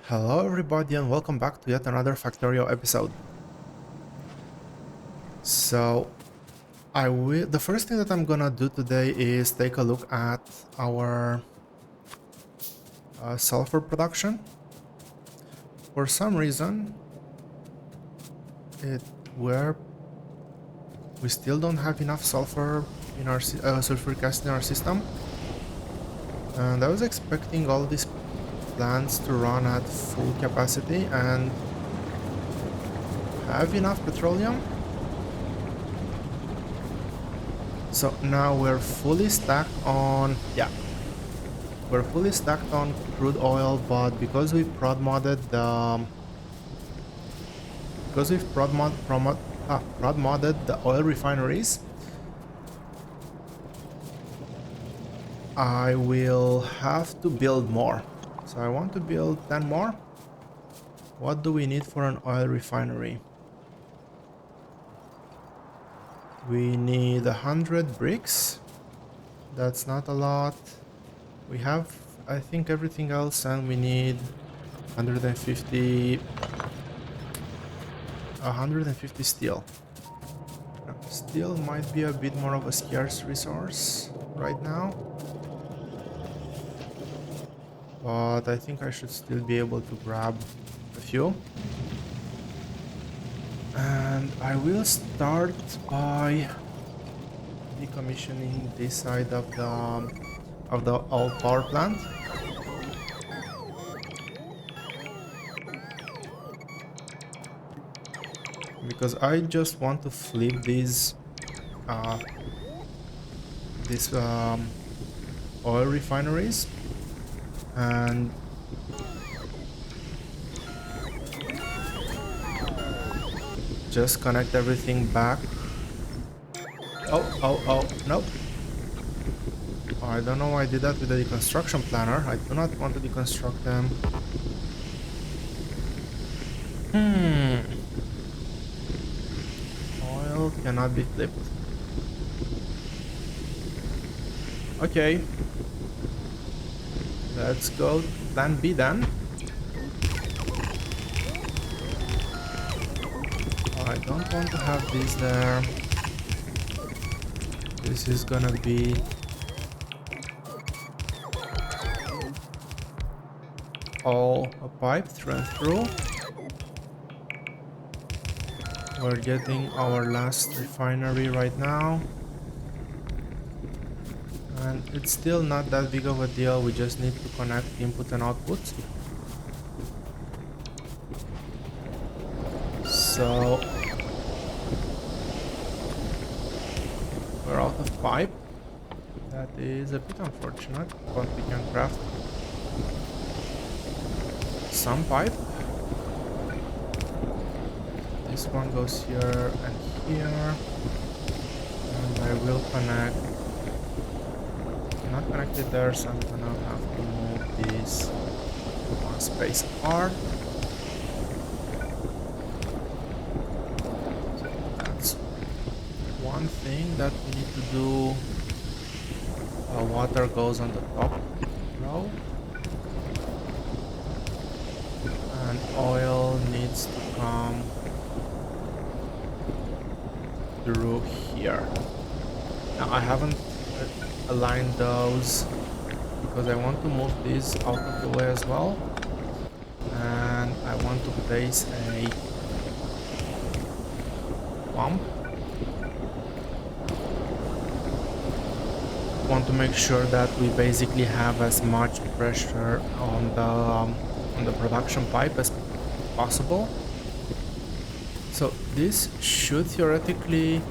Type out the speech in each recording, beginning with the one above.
Hello everybody and welcome back to yet another Factorio episode. So the first thing that I'm gonna do today is take a look at our sulfur production. For some reason where we still don't have enough sulfur in our sulfuric acid in our system, and I was expecting all these plants to run at full capacity and have enough petroleum. So now we're fully stacked on crude oil, but because we've prod modded the oil refineries, I will have to build more. So I want to build 10 more. What do we need for an oil refinery? We need 100 bricks. That's not a lot. We have, I think, everything else, and we need 150 steel. Now, steel might be a bit more of a scarce resource right now, but I think I should still be able to grab a few. And I will start by decommissioning this side of the old power plant. Because I just want to flip these oil refineries and just connect everything back. Oh, nope. I don't know why I did that with the deconstruction planner. I do not want to deconstruct them. Oil cannot be flipped. Okay. Let's go plan B then. I don't want to have this there. This is gonna be all a pipe through and through. We're getting our last refinery right now. And it's still not that big of a deal, we just need to connect input and output. So we're out of pipe. That is a bit unfortunate, but we can craft some pipe. This one goes here and here, and I will connect. Not connected there, so I'm gonna have to move this one space apart. So that's one thing that we need to do. Water goes on the top row, and oil needs to come through here. Now I haven't aligned those because I want to move these out of the way as well, and I want to place a pump. Want to make sure that we basically have as much pressure on the production pipe as possible. So this should theoretically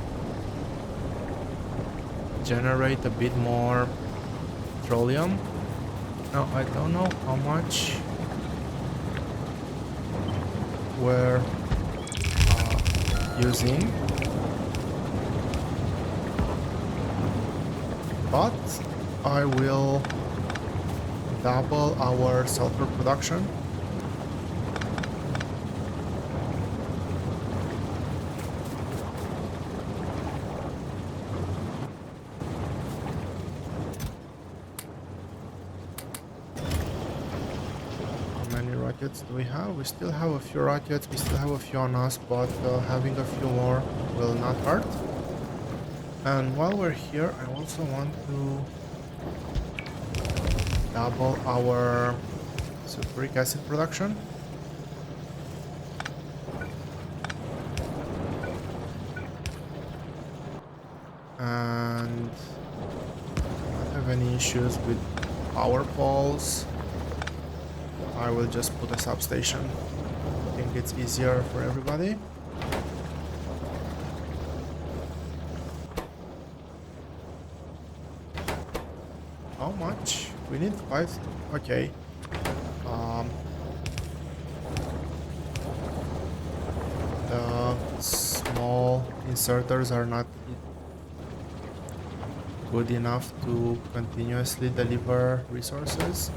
generate a bit more petroleum. Now I don't know how much we're using, but I will double our sulfur production. many rockets do we have? We still have a few rockets, we still have a few on us, but having a few more will not hurt. And while we're here, I also want to double our sulfuric acid production. And not have any issues with power poles. I will just put a substation. I think it's easier for everybody. How much? We need 5. Okay. The small inserters are not good enough to continuously deliver resources.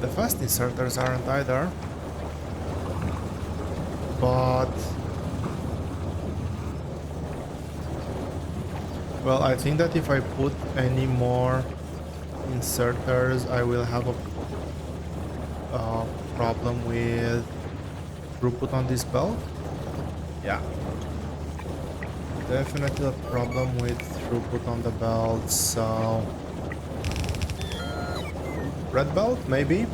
The fast inserters aren't either, but well, I think that if I put any more inserters, I will have a problem with throughput on this belt. Yeah, definitely a problem with throughput on the belt, so red belt maybe,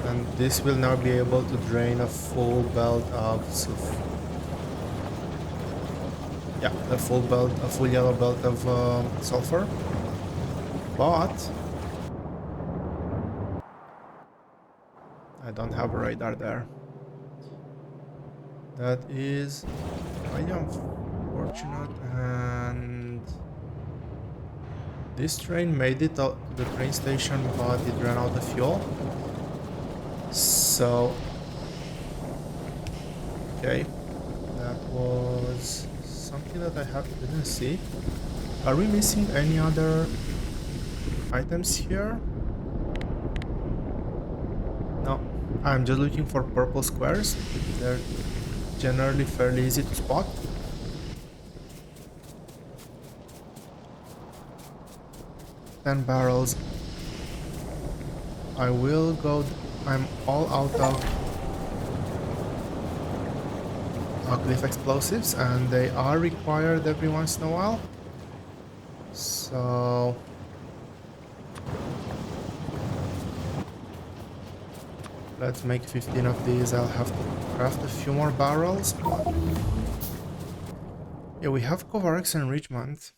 and this will now be able to drain a full belt of a full yellow belt of sulfur, but I don't have a radar there. That is quite unfortunate, and this train made it out to the train station, but it ran out of fuel. So, okay, that was something that I didn't see. Are we missing any other items here? No, I'm just looking for purple squares. They're generally fairly easy to spot. Ten barrels. I will go. I'm all out of cliff explosives, and they are required every once in a while. So let's make 15 of these. I'll have to craft a few more barrels. But yeah, we have Kovarex enrichment.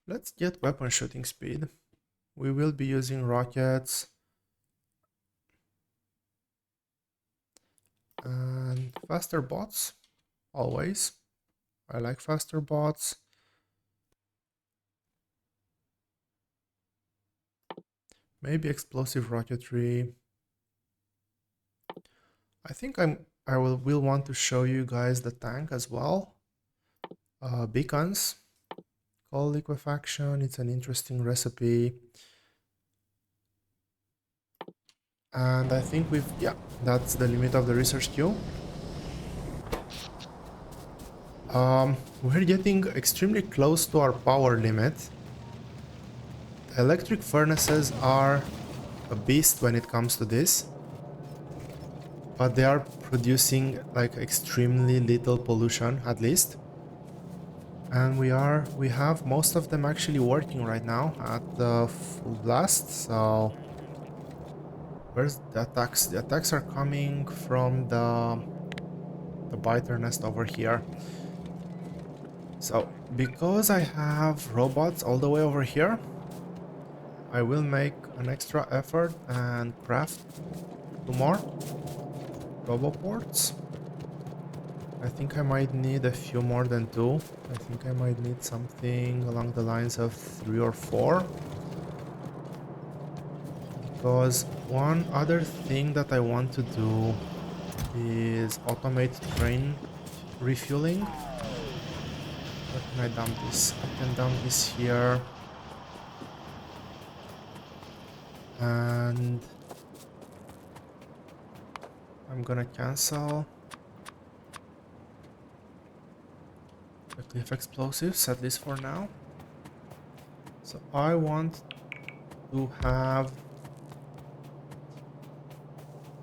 Let's get weapon shooting speed. We will be using rockets and faster bots, always. I like faster bots. Maybe explosive rocketry. I think I will want to show you guys the tank as well. Beacons, coal liquefaction. It's an interesting recipe. And I think that's the limit of the research queue. We're getting extremely close to our power limit. Electric furnaces are a beast when it comes to this, but they are producing like extremely little pollution, at least. And we have most of them actually working right now at full blast. So where's the attacks? The attacks are coming from the biter nest over here. So because I have robots all the way over here, I will make an extra effort and craft 2 more roboports. I think I might need a few more than 2. I think I might need something along the lines of 3 or 4. Because one other thing that I want to do is automate train refueling. Where can I dump this? I can dump this here. And I'm gonna cancel. the cliff explosives, at least for now. So I want to have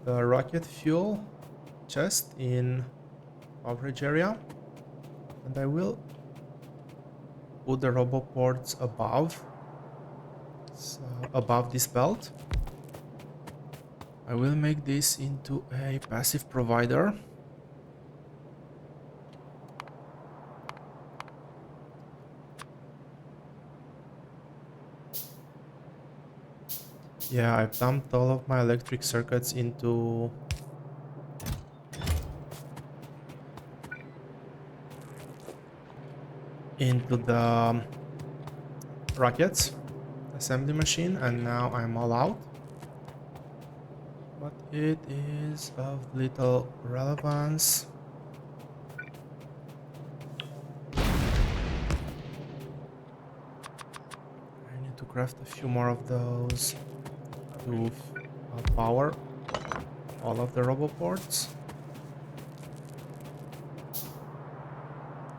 the rocket fuel chest in coverage area, and I will put the roboports above, so above this belt. I will make this into a passive provider. Yeah, I've dumped all of my electric circuits into the rockets assembly machine, and now I'm all out. But it is of little relevance. I need to craft a few more of those to power all of the roboports.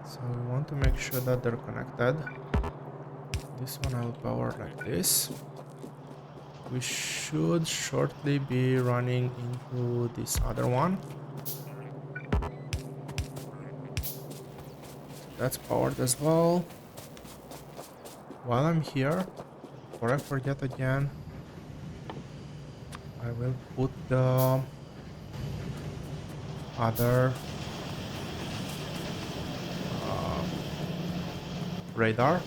So we want to make sure that they're connected. This one I'll power like this. We should shortly be running into this other one. That's powered as well. While I'm here, before I forget again, I will put the other radar.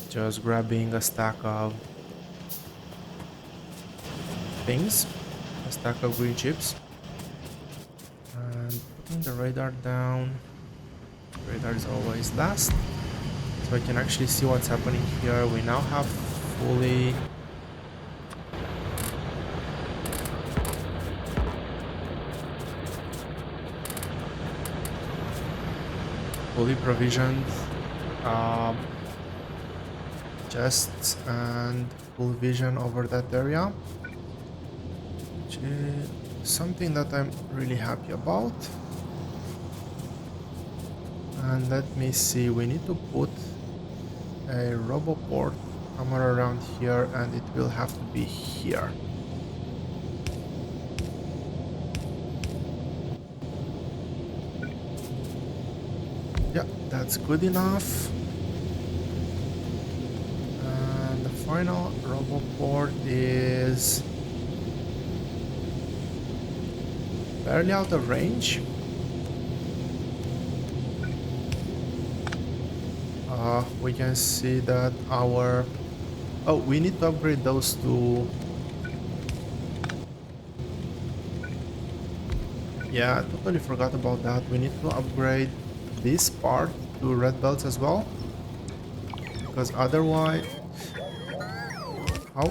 Just grabbing a stack of things, a stack of green chips, and putting the radar down. Radar is always last, so I can actually see what's happening here. We now have fully provisioned chests and full vision over that area, which is something that I'm really happy about. And let me see, we need to put a roboport somewhere around here, and it will have to be here. Yeah, that's good enough. And the final roboport is barely out of range. We can see that our... Oh, we need to upgrade those two. Yeah, I totally forgot about that. We need to upgrade this part to red belts as well, because otherwise... How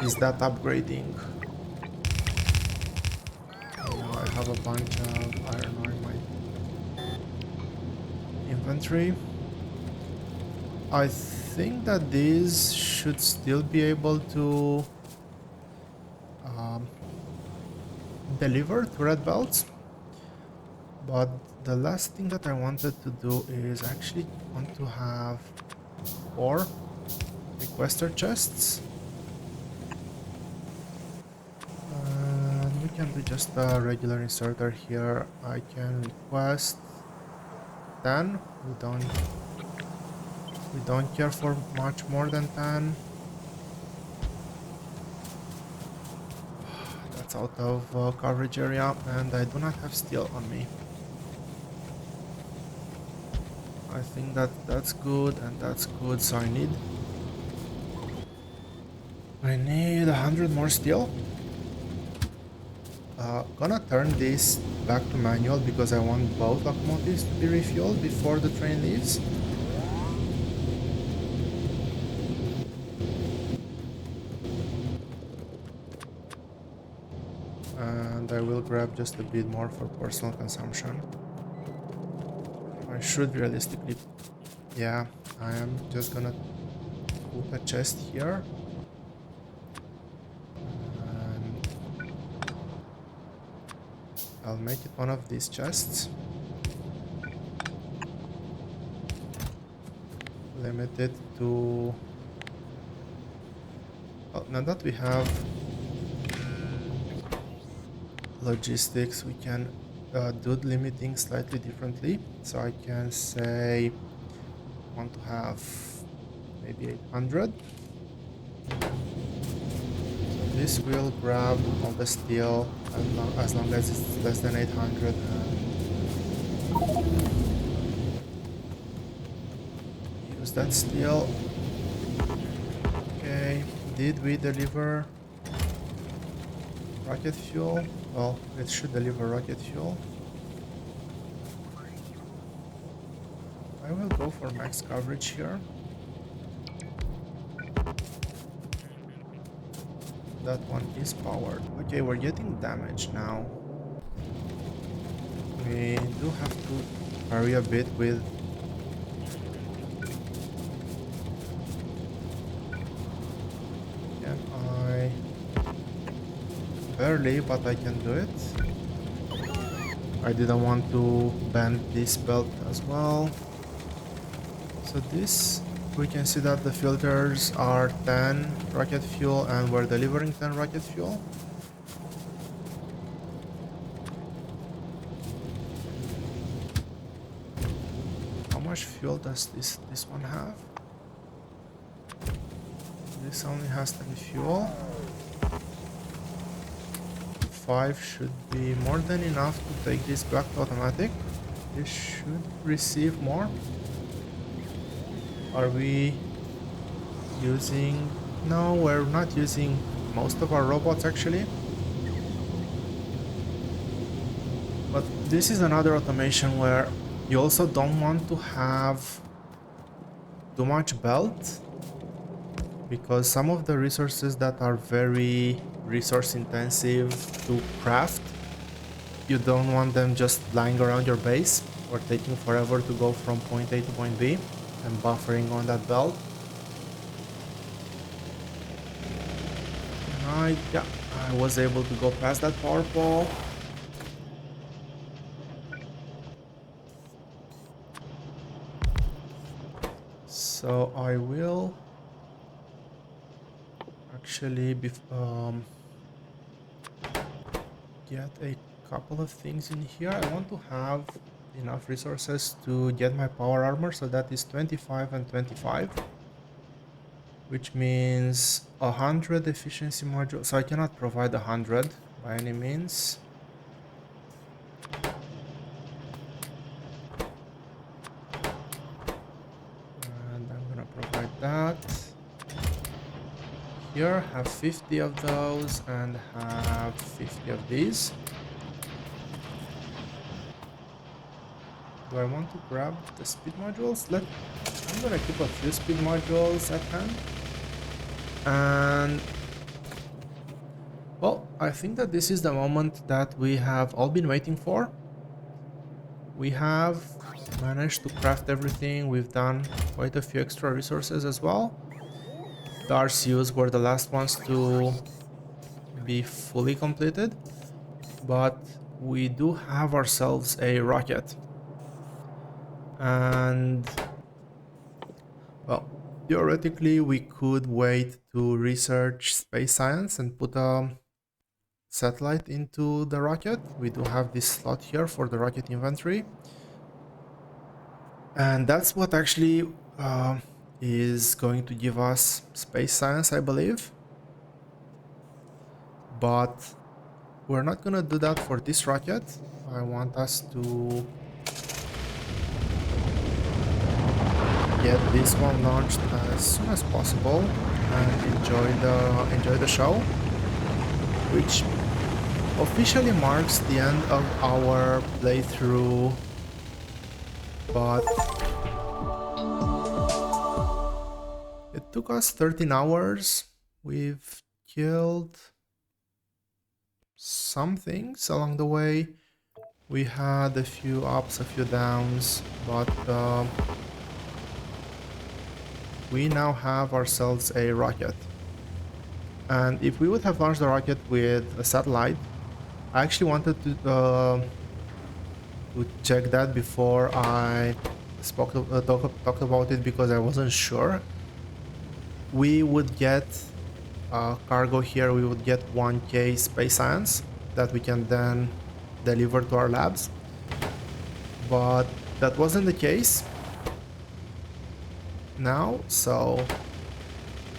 is that upgrading? Now I have a bunch of iron ore in my inventory. I think that these should still be able to deliver to red belts, but the last thing that I wanted to do is actually want to have 4 requester chests, and we can do just a regular inserter here. I can request 10. We don't care for much more than 10. That's out of coverage area, and I do not have steel on me. I think that that's good, and that's good. So I need 100 more steel. Gonna turn this back to manual because I want both locomotives to be refueled before the train leaves. And I will grab just a bit more for personal consumption. I should realistically... Yeah, I am just gonna put a chest here. And I'll make it one of these chests. Limit it to... Well, now that we have logistics, we can do the limiting slightly differently. So I can say I want to have maybe 800. So this will grab all the steel as long as it's less than 800, and use that steel. Okay, did we deliver rocket fuel? Well, it should deliver rocket fuel. I will go for max coverage here. That one is powered. Okay, we're getting damage now. We do have to hurry a bit with... Can I... Barely, but I can do it. I didn't want to bend this belt as well. So this, we can see that the filters are 10 rocket fuel and we're delivering 10 rocket fuel. How much fuel does this one have? This only has 10 fuel. 5 should be more than enough to take this back to automatic. This should receive more. Are we using... No, we're not using most of our robots actually. But this is another automation where you also don't want to have too much belt, because some of the resources that are very resource intensive to craft, you don't want them just lying around your base or taking forever to go from point A to point B and buffering on that belt. Yeah, I was able to go past that power pole. So I will actually get a couple of things in here. I want to have enough resources to get my power armor, so that is 25 and 25, which means 100 efficiency module. So I cannot provide 100 by any means. And I'm gonna provide that. Here, have 50 of those and have 50 of these. Do I want to grab the speed modules? I'm gonna keep a few speed modules at hand. And well, I think that this is the moment that we have all been waiting for. We have managed to craft everything. We've done quite a few extra resources as well. The RCUs were the last ones to be fully completed, but we do have ourselves a rocket. And well, theoretically we could wait to research space science and put a satellite into the rocket. We do have this slot here for the rocket inventory, and that's what actually is going to give us space science, I believe. But we're not gonna do that for this rocket. I want us to get this one launched as soon as possible and enjoy the show, which officially marks the end of our playthrough. But it took us 13 hours. We've killed some things along the way. We had a few ups, a few downs, but we now have ourselves a rocket. And if we would have launched the rocket with a satellite, I actually wanted to check that before I talked about it because I wasn't sure. We would get cargo here. We would get 1K space science that we can then deliver to our labs, but that wasn't the case now. So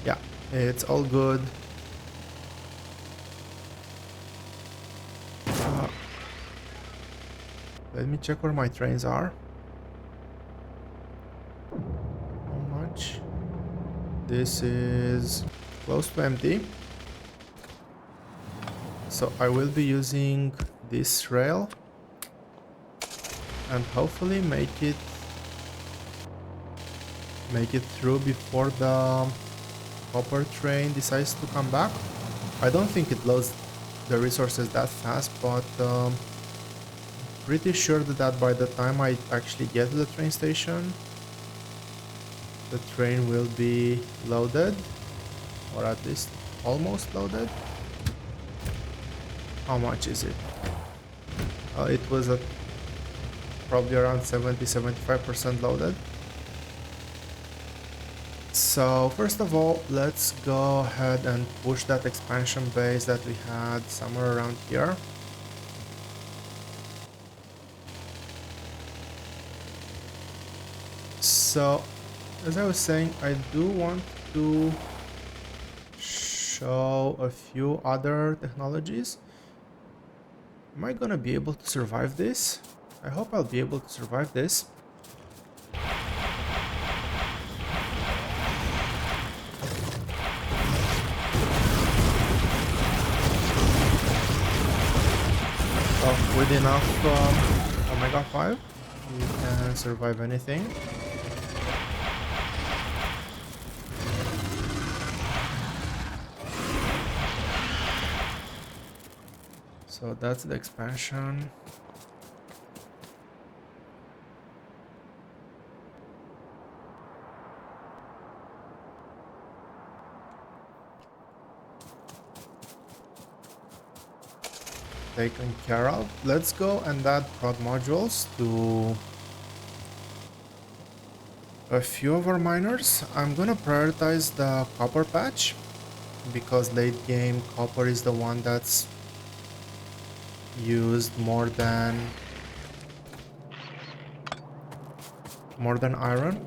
yeah, it's all good. Let me check where my trains are. How much? This is close to empty. So I will be using this rail and hopefully make it through before the copper train decides to come back. I don't think it loads the resources that fast, but pretty sure that by the time I actually get to the train station, the train will be loaded, or at least almost loaded. How much is it? It was at probably around 70-75% loaded. So first of all, let's go ahead and push that expansion base that we had somewhere around here. So as I was saying, I do want to show a few other technologies. Am I gonna be able to survive this? I hope I'll be able to survive this. With enough Omega 5, you can survive anything. So that's the expansion. Taken care of. Let's go and add prod modules to a few of our miners. I'm gonna prioritize the copper patch because late game copper is the one that's used more than iron,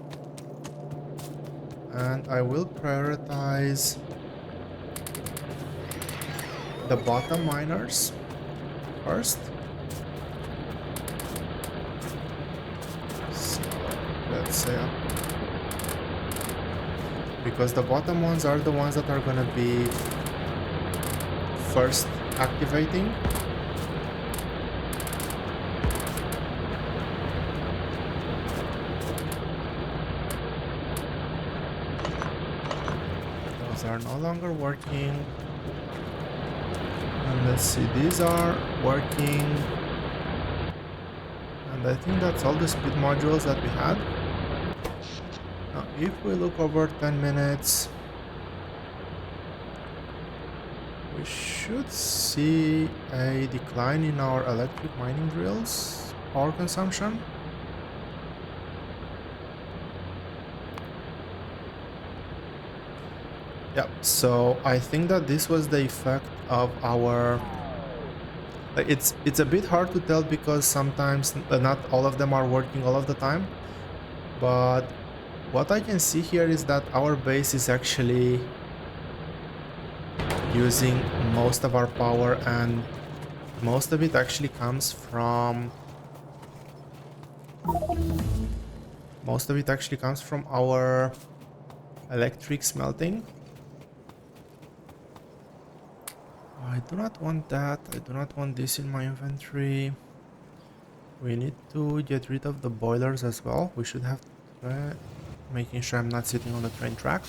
and I will prioritize the bottom miners first. So let's say because the bottom ones are the ones that are gonna be first activating. Those are no longer working. And let's see, these are working. And I think that's all the speed modules that we had. Now, if we look over 10 minutes, we should see a decline in our electric mining drills power consumption. Yeah, so I think that this was the effect of our... It's a bit hard to tell because sometimes not all of them are working all of the time, but what I can see here is that our base is actually using most of our power, and most of it actually comes from our electric smelting. I do not want that. I do not want this in my inventory. We need to get rid of the boilers as well. We should have making sure I'm not sitting on the train track.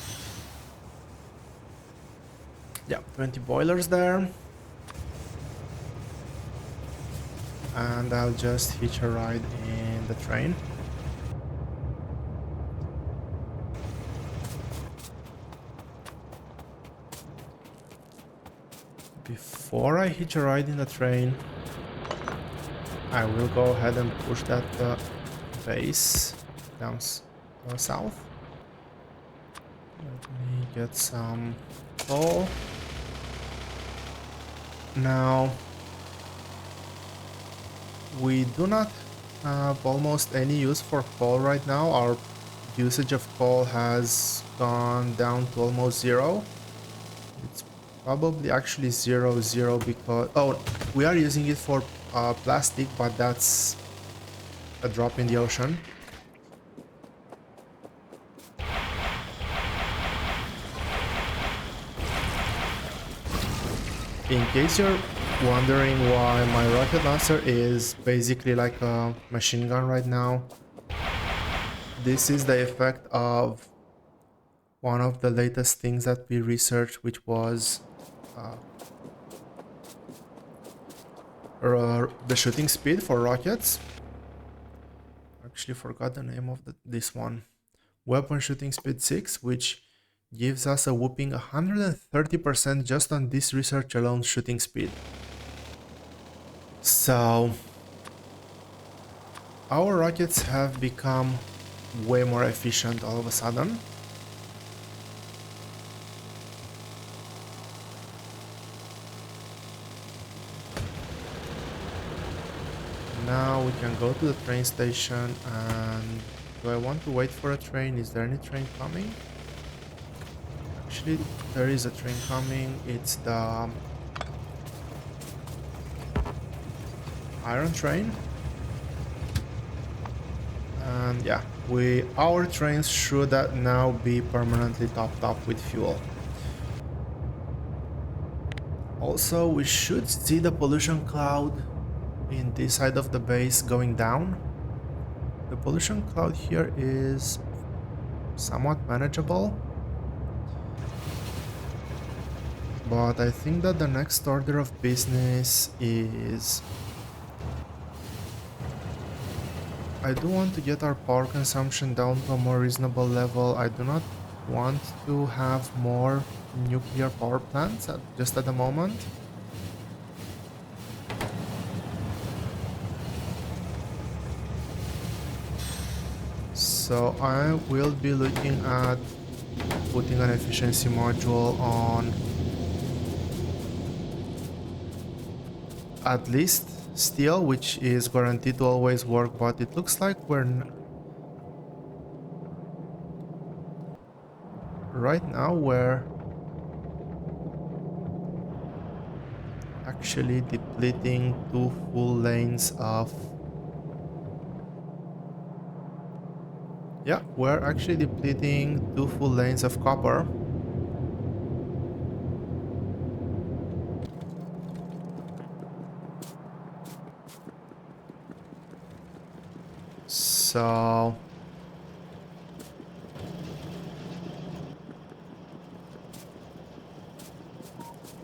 Yeah, 20 boilers there. And I'll just hitch a ride in the train. before I hitch a ride in the train, I will go ahead and push that base down south. Let me get some coal. Now, we do not have almost any use for coal right now. Our usage of coal has gone down to almost zero. It's probably actually 0 because... oh, we are using it for plastic, but that's a drop in the ocean. In case you're wondering why my rocket launcher is basically like a machine gun right now, this is the effect of one of the latest things that we researched, which was the shooting speed for rockets. Actually forgot the name of this one. Weapon shooting speed 6, which gives us a whooping 130% just on this research alone shooting speed. So our rockets have become way more efficient all of a sudden. Now we can go to the train station, and do I want to wait for a train? Is there any train coming? Actually, there is a train coming. It's the iron train. And yeah, our trains should now be permanently topped up with fuel. Also, we should see the pollution cloud in this side of the base going down. The pollution cloud here is somewhat manageable, but I think that the next order of business is... I do want to get our power consumption down to a more reasonable level. I do not want to have more nuclear power plants just at the moment. So I will be looking at putting an efficiency module on at least steel, which is guaranteed to always work, but it looks like right now we're actually depleting 2 full lanes of... yeah, we're actually depleting 2 full lanes of copper. So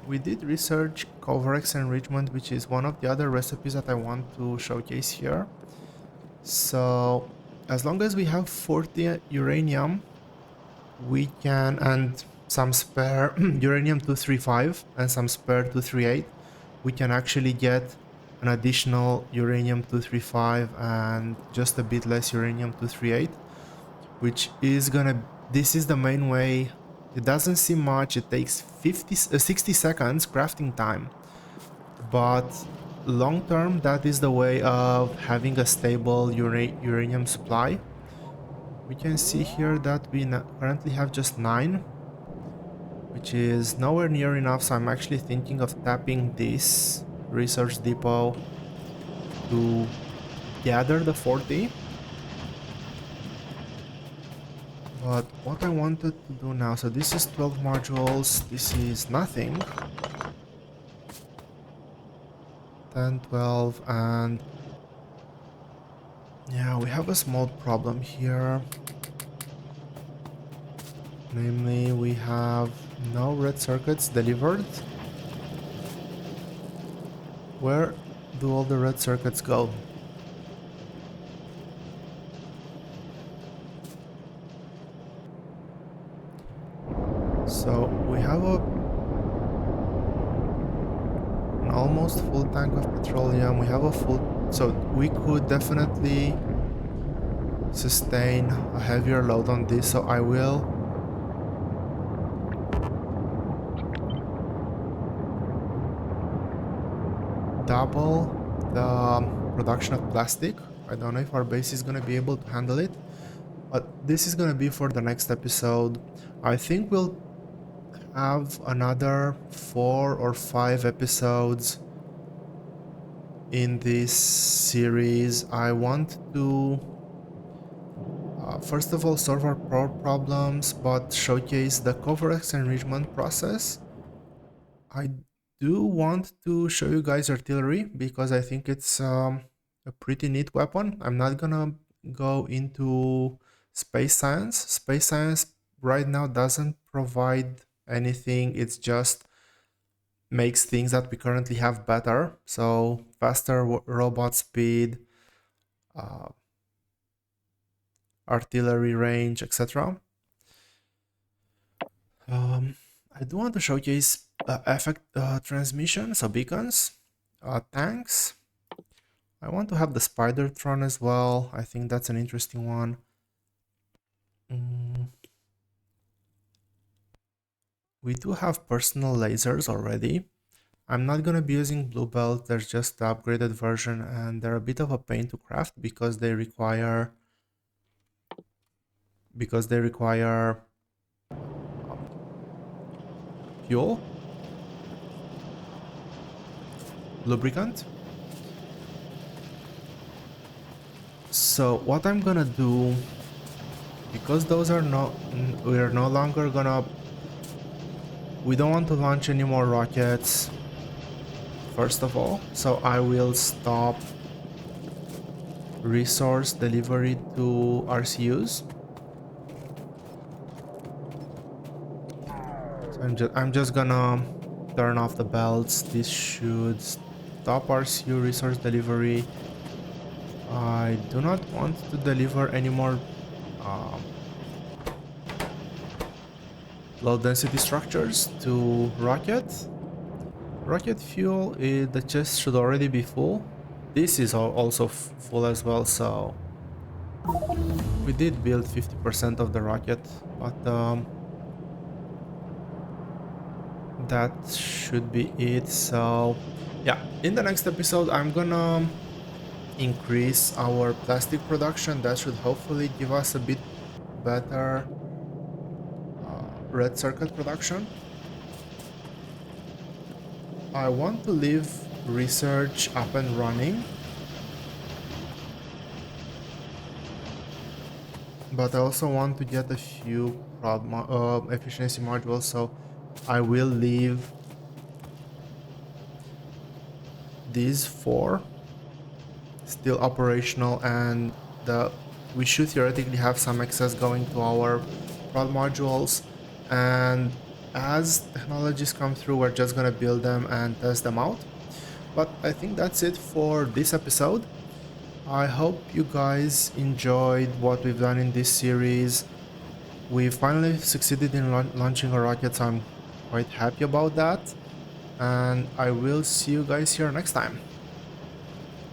we did research Covarex enrichment, which is one of the other recipes that I want to showcase here. So as long as we have 40 uranium, we can, and some spare uranium-235 and some spare 238, we can actually get an additional uranium-235 and just a bit less uranium-238, which is gonna... this is the main way. It doesn't seem much. It takes 60 seconds crafting time, but long term that is the way of having a stable uranium supply. We can see here that we currently have just 9, which is nowhere near enough, so I'm actually thinking of tapping this research depot to gather the 40. But what I wanted to do now, so this is 12 modules, this is nothing. 10, 12, and yeah, we have a small problem here. Namely, we have no red circuits delivered. Where do all the red circuits go? So we have a almost full tank of petroleum. We have a full, so we could definitely sustain a heavier load on this, so I will double the production of plastic. I don't know if our base is gonna be able to handle it, but this is gonna be for the next episode. I think we'll have another 4 or 5 episodes in this series. I want to first of all solve our problems, but showcase the coverage enrichment process. I do want to show you guys artillery because I think it's a pretty neat weapon. I'm not gonna go into space science. Space science right now doesn't provide anything. It's just makes things that we currently have better. So faster robot speed, uh, artillery range, etc. I do want to showcase effect transmission, so beacons, tanks. I want to have the Spider-Tron as well. I think that's an interesting one. We do have personal lasers already. I'm not going to be using Blue Belt, there's just the upgraded version, and they're a bit of a pain to craft because they require fuel, lubricant. So what I'm gonna do, because those are we're no longer gonna, we don't want to launch any more rockets first of all, so I will stop resource delivery to RCUs. So I'm just gonna turn off the belts. This should stop RCU resource delivery. I do not want to deliver any more low density structures to rocket. Rocket fuel, the chest should already be full. This is also full as well, so we did build 50% of the rocket, but that should be it. So yeah, in the next episode I'm gonna increase our plastic production. That should hopefully give us a bit better red circuit production. I want to leave research up and running, but I also want to get a few efficiency modules, so I will leave these 4 still operational, and we should theoretically have some excess going to our prod modules, and as technologies come through we're just gonna build them and test them out. But I think that's it for this episode. I hope you guys enjoyed what we've done in this series. We finally succeeded in launching a rocket, so I'm quite happy about that, and I will see you guys here next time.